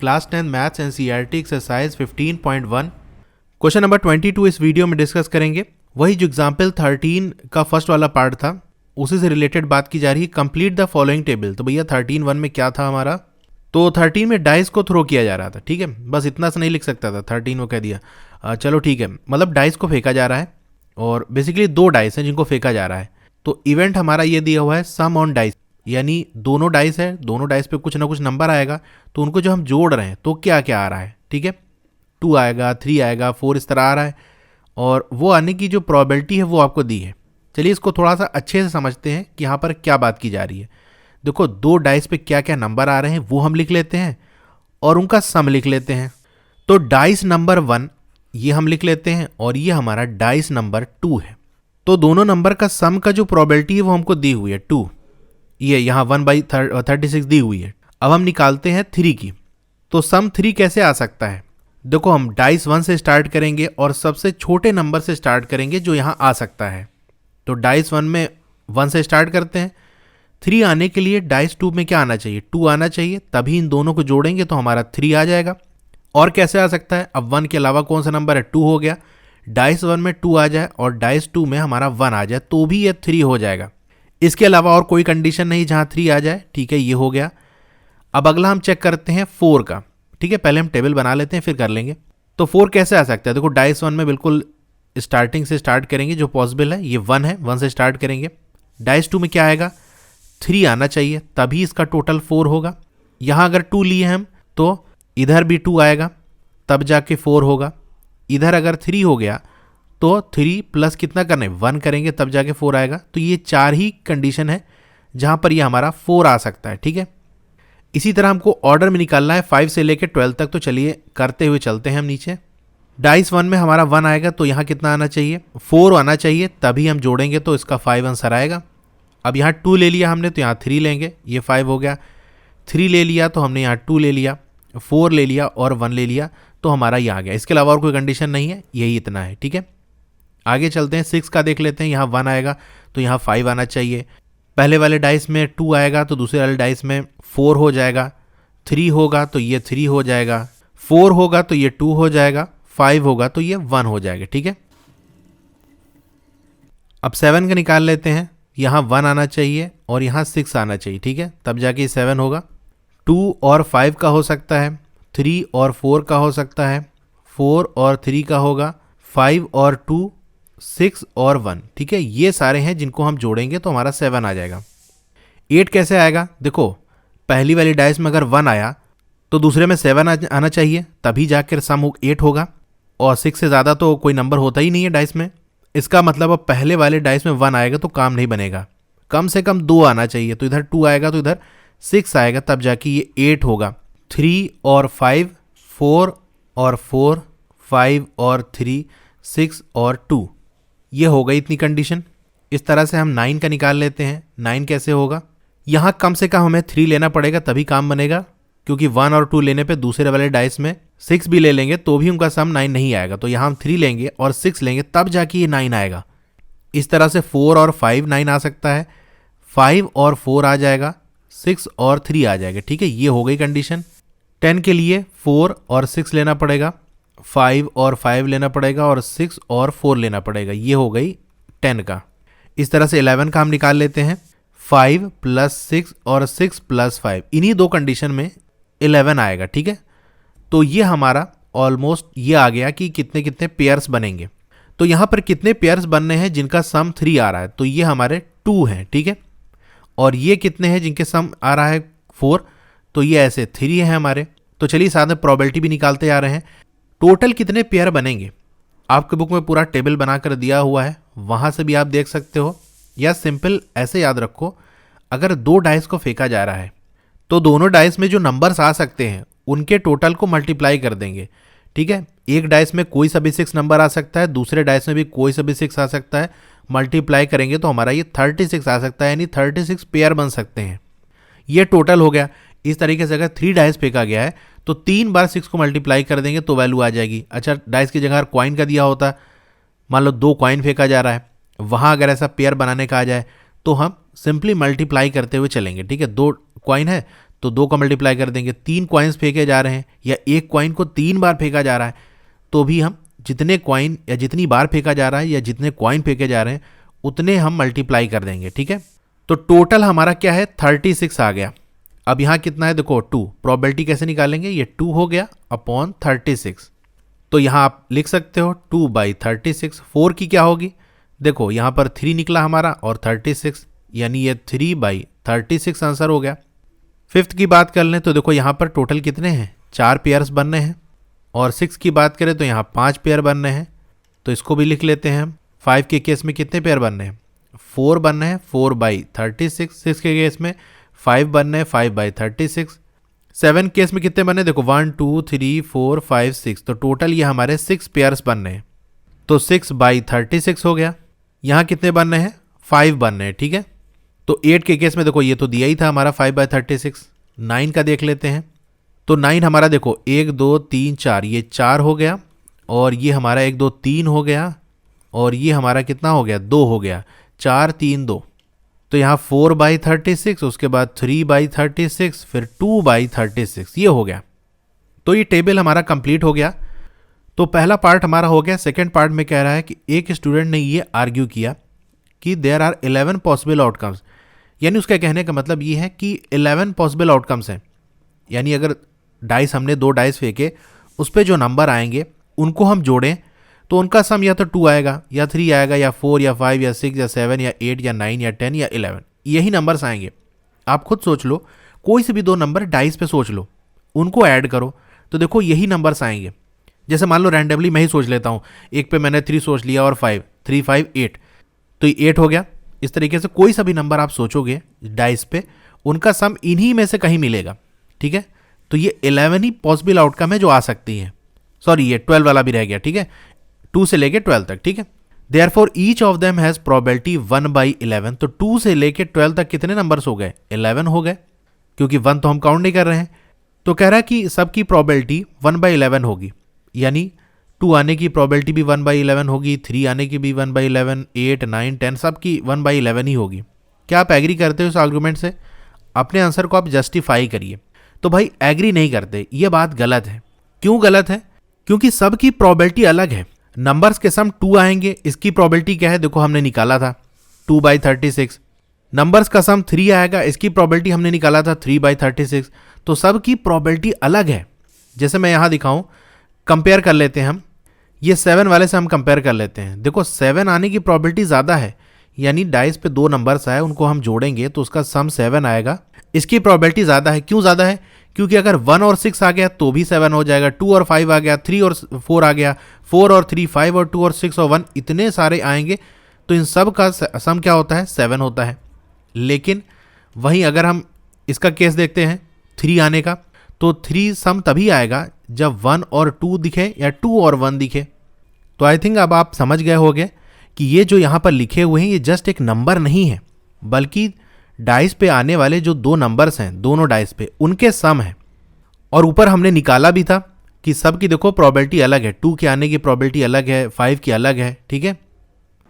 Class 10 maths NCERT exercise 15.1 question number 22 इस video में discuss करेंगे। वही जो एग्जाम्पल 13 का फर्स्ट वाला पार्ट था उसी से रिलेटेड बात की जा रही है। Complete the following table. तो भैया 13.1 में क्या था हमारा, तो 13 में डाइस को थ्रो किया जा रहा था। ठीक है, बस इतना सा नहीं लिख सकता था, 13 वो कह दिया। चलो ठीक है, मतलब डाइस को फेंका जा रहा है और बेसिकली दो डाइस हैं जिनको फेंका जा रहा है। तो इवेंट हमारा ये दिया हुआ है सम ऑन डाइस, यानी दोनों डाइस है, दोनों डाइस पे कुछ ना कुछ नंबर आएगा, तो उनको जो हम जोड़ रहे हैं तो क्या क्या आ रहा है। ठीक है, 2 आएगा, 3 आएगा, 4 इस तरह आ रहा है और वो आने की जो प्रोबेबिलिटी है वो आपको दी है। चलिए इसको थोड़ा सा अच्छे से समझते हैं कि यहाँ पर क्या बात की जा रही है। देखो दो डाइस पे क्या क्या नंबर आ रहे हैं वो हम लिख लेते हैं और उनका सम लिख लेते हैं। तो डाइस नंबर 1 ये हम लिख लेते हैं और ये हमारा डाइस नंबर 2 है। तो दोनों नंबर का सम का जो प्रोबेबिलिटी है वो हमको दी हुई है 2, ये यहाँ 1/36 दी हुई है। अब हम निकालते हैं 3 की। तो सम 3 कैसे आ सकता है, देखो हम डाइस 1 से स्टार्ट करेंगे और सबसे छोटे नंबर से स्टार्ट करेंगे जो यहाँ आ सकता है। तो डाइस 1 में 1 से स्टार्ट करते हैं। 3 आने के लिए डाइस 2 में क्या आना चाहिए, 2 आना चाहिए, तभी इन दोनों को जोड़ेंगे तो हमारा 3 आ जाएगा। और कैसे आ सकता है, अब 1 के अलावा कौन सा नंबर है, 2 हो गया। डाइस 1 में 2 आ जाए और डाइस 2 में हमारा 1 आ जाए तो भी ये 3 हो जाएगा। इसके अलावा और कोई कंडीशन नहीं जहाँ 3 आ जाए। ठीक है, ये हो गया। अब अगला हम चेक करते हैं 4 का। ठीक है, पहले हम टेबल बना लेते हैं फिर कर लेंगे। तो 4 कैसे आ सकता है, देखो डाइस 1 में बिल्कुल स्टार्टिंग से स्टार्ट करेंगे, जो पॉसिबल है ये 1 है, 1 से स्टार्ट करेंगे। डाइस 2 में क्या आएगा, 3 आना चाहिए, तभी इसका टोटल 4 होगा। यहाँ अगर 2 लिए हम तो इधर भी 2 आएगा, तब जाके 4 होगा। इधर अगर 3 हो गया तो 3 प्लस कितना करना है, 1 करेंगे तब जाके 4 आएगा। तो ये 4 ही कंडीशन है जहाँ पर ये हमारा 4 आ सकता है। ठीक है, इसी तरह हमको ऑर्डर में निकालना है 5 से लेकर 12 तक। तो चलिए करते हुए चलते हैं हम नीचे। डाइस 1 में हमारा 1 आएगा तो यहाँ कितना आना चाहिए, 4 आना चाहिए, तभी हम जोड़ेंगे तो इसका 5 आंसर आएगा। अब यहाँ 2 ले लिया हमने तो यहाँ 3 लेंगे, ये 5 हो गया। 3 ले लिया तो हमने यहाँ 2 ले लिया, 4 ले लिया और 1 ले लिया तो हमारा ये आ गया। इसके अलावा और कोई कंडीशन नहीं है, यही इतना है। ठीक है, आगे चलते हैं। 6 का देख लेते हैं। यहाँ 1 आएगा तो यहाँ 5 आना चाहिए। पहले वाले डाइस में 2 आएगा तो दूसरे वाले डाइस में 4 हो जाएगा। 3 होगा तो ये 3 हो जाएगा, 4 होगा तो ये 2 हो जाएगा, 5 होगा तो ये 1 हो जाएगा। ठीक है, अब 7 का निकाल लेते हैं। यहाँ 1 आना चाहिए और यहाँ 6 आना चाहिए। ठीक है, तब जाके 7 होगा। 2 और 5 का हो सकता है, 3 और 4 का हो सकता है, 4 और 3 का होगा, 5 और 2, 6 और 1। ठीक है, ये सारे हैं जिनको हम जोड़ेंगे तो हमारा 7 आ जाएगा। 8 कैसे आएगा, देखो पहली वाली डाइस में अगर 1 आया तो दूसरे में 7 आना चाहिए, तभी जाकर सम 8 होगा। और 6 से ज़्यादा तो कोई नंबर होता ही नहीं है डाइस में। इसका मतलब अब पहले वाले डाइस में 1 आएगा तो काम नहीं बनेगा, कम से कम 2 आना चाहिए। तो इधर 2 आएगा तो इधर 6 आएगा, तब जाके ये 8 होगा। 3 और 5, 4 और 4, 5 और 3, 6 और 2, ये हो गई इतनी कंडीशन। इस तरह से हम 9 का निकाल लेते हैं। 9 कैसे होगा, यहाँ कम से कम हमें 3 लेना पड़ेगा तभी काम बनेगा, क्योंकि 1 और 2 लेने पे दूसरे वाले डाइस में 6 भी ले लेंगे तो भी उनका सम 9 नहीं आएगा। तो यहाँ हम 3 लेंगे और 6 लेंगे तब जाके ये 9 आएगा। इस तरह से 4 और 5 9 आ सकता है, 5 और 4 आ जाएगा, 6 और 3 आ जाएगा। ठीक है, ये हो गई कंडीशन। 10 के लिए 4 और 6 लेना पड़ेगा, 5 और 5 लेना पड़ेगा और 6 और 4 लेना पड़ेगा। ये हो गई 10 का। इस तरह से 11 का हम निकाल लेते हैं। 5 प्लस 6 और 6 प्लस 5, इन्हीं दो कंडीशन में 11 आएगा। ठीक है, तो ये हमारा ऑलमोस्ट ये आ गया कि कितने कितने पेयर्स बनेंगे। तो यहाँ पर कितने पेयर्स बनने हैं जिनका सम 3 आ रहा है, तो ये हमारे 2 हैं। ठीक है, और ये कितने हैं जिनके सम आ रहा है 4, तो ये ऐसे 3 हैं हमारे। तो चलिए साथ में प्रोबेबिलिटी भी निकालते जा रहे हैं। टोटल कितने पेयर बनेंगे, आपके बुक में पूरा टेबल बनाकर दिया हुआ है, वहाँ से भी आप देख सकते हो। या सिंपल ऐसे याद रखो, अगर 2 डाइस को फेंका जा रहा है तो दोनों डाइस में जो नंबर्स आ सकते हैं उनके टोटल को मल्टीप्लाई कर देंगे। ठीक है, एक डाइस में कोई सा भी 6 नंबर आ सकता है, दूसरे डाइस में भी कोई सा भी 6 आ सकता है, मल्टीप्लाई करेंगे तो हमारा ये 36 आ सकता है, यानी 36 पेयर बन सकते हैं। ये टोटल हो गया। इस तरीके से अगर 3 डाइस फेंका गया है तो 3 बार 6 को मल्टीप्लाई कर देंगे तो वैल्यू आ जाएगी। अच्छा, डाइस की जगह कॉइन का दिया होता, मान लो 2 कॉइन फेंका जा रहा है, वहाँ अगर ऐसा पेयर बनाने का आ जाए तो हम सिंपली मल्टीप्लाई करते हुए चलेंगे। ठीक है, 2 कॉइन है तो 2 का मल्टीप्लाई कर देंगे। 3 कॉइन्स फेंके जा रहे हैं या एक कॉइन को 3 बार फेंका जा रहा है, तो भी हम जितने कॉइन या जितनी बार फेंका जा रहा है या जितने कॉइन फेंके जा रहे हैं उतने हम मल्टीप्लाई कर देंगे। ठीक है, तो टोटल हमारा क्या है 36 आ गया। अब यहाँ कितना है देखो 2, प्रोबेबिलिटी कैसे निकालेंगे, ये 2 हो गया अपॉन 36। तो यहाँ आप लिख सकते हो 2/36। 4 की क्या होगी, देखो यहाँ पर 3 निकला हमारा और 36, यानी ये 3/36 आंसर हो गया। 5th की बात कर लें तो देखो यहाँ पर टोटल कितने हैं, 4 पेयर्स बनने हैं। और 6 की बात करें तो यहाँ 5 पेयर बनने हैं, तो इसको भी लिख लेते हैं हम। 5 के केस में कितने पेयर बनने हैं, 4 बनने हैं, 4/36। 6 के केस में 5 बनने हैं, 5/36। 7 केस में कितने बनने, देखो 1 2 3 4 5 6, तो टोटल ये हमारे 6 पेयर्स बनने हैं, तो 6/36 हो गया। यहाँ कितने बनने हैं, 5 बनने हैं। ठीक है, तो 8 के केस में देखो ये तो दिया ही था हमारा 5/36। 9 का देख लेते हैं, तो 9 हमारा देखो 1 2 3 4, ये 4 हो गया, और ये हमारा 1 2 3 हो गया, और ये हमारा कितना हो गया 2 हो गया, 4 3 2। तो यहाँ 4/36, उसके बाद 3/36, फिर 2/36, ये हो गया। तो ये टेबल हमारा कंप्लीट हो गया। तो पहला पार्ट हमारा हो गया। सेकेंड पार्ट में कह रहा है कि एक स्टूडेंट ने ये आर्ग्यू किया कि देयर आर 11 पॉसिबल आउटकम्स, यानी उसका कहने का मतलब ये है कि 11 पॉसिबल आउटकम्स हैं, यानी अगर डाइस हमने 2 डाइस फेंके, उस पर जो नंबर आएंगे उनको हम जोड़ें तो उनका सम या तो 2 आएगा या 3 आएगा या 4 या 5 या 6 या 7 या 8 या 9 या 10 या 11, यही नंबर्स आएंगे। आप खुद सोच लो, कोई से भी 2 नंबर डाइस पे सोच लो, उनको ऐड करो तो देखो यही नंबर्स आएंगे। जैसे मान लो रैंडमली मैं ही सोच लेता हूँ, एक पे मैंने 3 सोच लिया और 5, 3 5 8, तो ये 8 हो गया। इस तरीके से कोई सा भी नंबर आप सोचोगे डाइस पे, उनका सम इन्हीं में से कहीं मिलेगा। ठीक है, तो ये 11 ही पॉसिबल आउटकम है जो आ सकती हैं। सॉरी, ये 12 वाला भी रह गया। ठीक है, 2 से लेके 12 तक। ठीक है, therefore each of them has probability 1/11। तो 2 से लेके 12 तक कितने नंबर्स हो गए, 11 हो गए, क्योंकि 1 तो हम काउंट नहीं कर रहे हैं। तो कह रहा है कि सबकी प्रोबेबिलिटी 1/11 होगी, यानी 2 आने की प्रोबेबिलिटी भी 1/11 होगी, 3 आने की भी 1/11, 8 9 10 सबकी 1/11 ही होगी। क्या आप एग्री करते हो इस आर्गूमेंट से? अपने आंसर को आप जस्टिफाई करिए। तो भाई एग्री नहीं करते, ये बात गलत है। क्यों गलत है? क्योंकि सबकी प्रोबेबिलिटी अलग है। नंबर्स के सम 2 आएंगे, इसकी प्रोबेबिलिटी क्या है, देखो हमने निकाला था 2/36। नंबर्स का सम 3 आएगा, इसकी प्रोबेबिलिटी हमने निकाला था 3/36। तो सबकी प्रोबेबिलिटी अलग है। जैसे मैं यहाँ दिखाऊं, कंपेयर कर लेते हैं हम, ये 7 वाले से हम कंपेयर कर लेते हैं। देखो 7 आने की प्रोबेबिलिटी ज़्यादा है, यानी डाइस पे 2 नंबर्स आए, उनको हम जोड़ेंगे तो उसका सम 7 आएगा। इसकी प्रोबेबिलिटी ज़्यादा है। क्यों ज़्यादा है? क्योंकि अगर 1 और 6 आ गया तो भी 7 हो जाएगा, 2 और 5 आ गया, 3 और 4 आ गया, 4 और 3 5 और 2 और 6 और 1 इतने सारे आएंगे, तो इन सब का सम क्या होता है, 7 होता है। लेकिन वहीं अगर हम इसका केस देखते हैं 3 आने का, तो 3 सम तभी आएगा जब 1 और 2 दिखे या 2 और 1 दिखे। तो आई थिंक अब आप समझ गए होंगे कि ये जो यहाँ पर लिखे हुए हैं ये जस्ट एक नंबर नहीं है, बल्कि डाइस पे आने वाले जो 2 नंबर्स हैं दोनों डाइस पे, उनके सम है। और ऊपर हमने निकाला भी था कि सब की देखो प्रोबेबिलिटी अलग है, 2 के आने की प्रोबेबिलिटी अलग है, 5 की अलग है। ठीक है,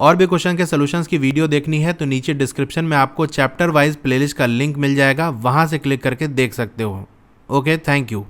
और भी क्वेश्चन के सॉल्यूशंस की वीडियो देखनी है तो नीचे डिस्क्रिप्शन में आपको चैप्टर वाइज प्लेलिस्ट का लिंक मिल जाएगा, वहां से क्लिक करके देख सकते हो। Okay, thank you.